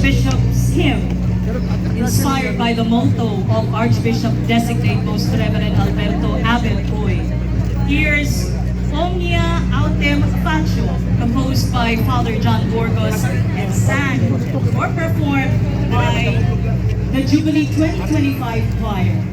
Archbishop's hymn, inspired by the motto of Archbishop Designate Most Reverend Alberto Abel Uy. Here's Omnia Autem Faccio, composed by Father John Burgos and sang or performed by the Jubilee 2025 Choir.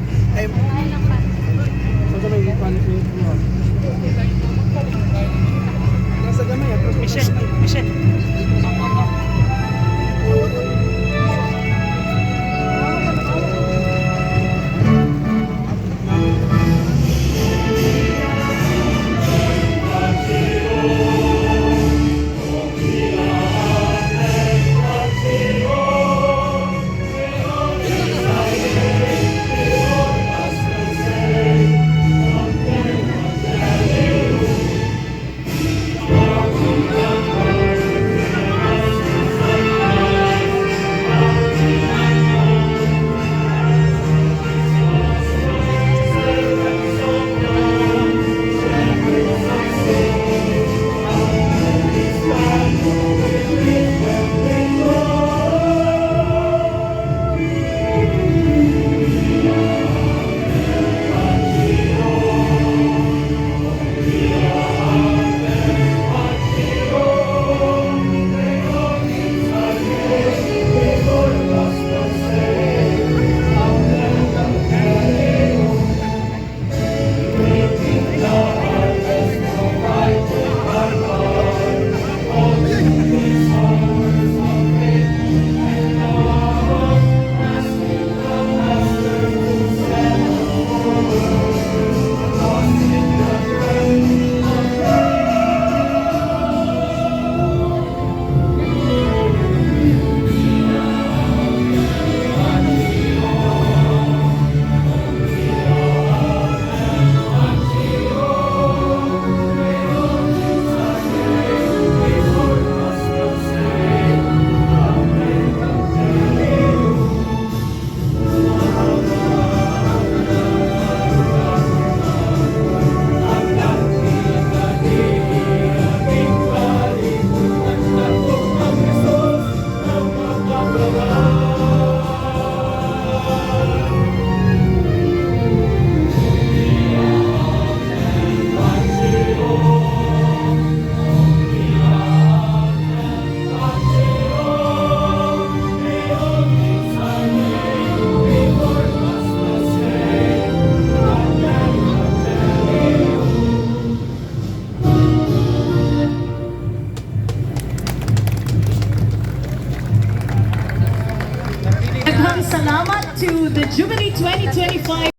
Salamat to the Jubilee 2025